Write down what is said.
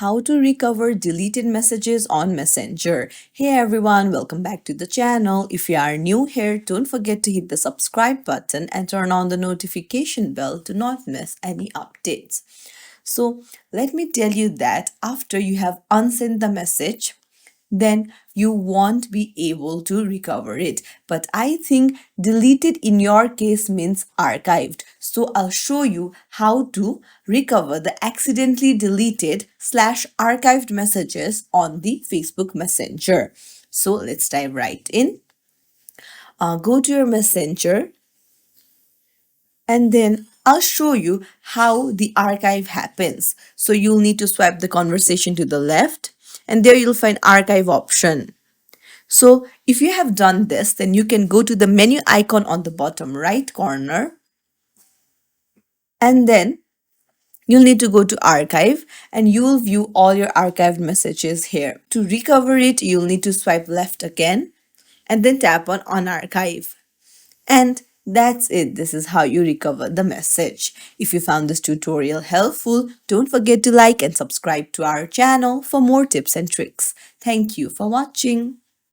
how to recover deleted messages on Messenger. Hey everyone, welcome back to the channel. If you are new here, don't forget to hit the subscribe button and turn on the notification bell to not miss any updates. So let me tell you that after you have unsent the message, then you won't be able to recover it. But I think deleted in your case means archived. So I'll show you how to recover the accidentally deleted slash archived messages on the Facebook Messenger. So let's dive right in. Go to your Messenger and then I'll show you how the archive happens. So you'll need to swipe the conversation to the left and there you'll find archive option. So if you have done this, then you can go to the menu icon on the bottom right corner and then you'll need to go to archive and you'll view all your archived messages here. To recover it, you'll need to swipe left again and then tap on unarchive. And that's it. This is how you recover the message. If you found this tutorial helpful, don't forget to like and subscribe to our channel for more tips and tricks. Thank you for watching.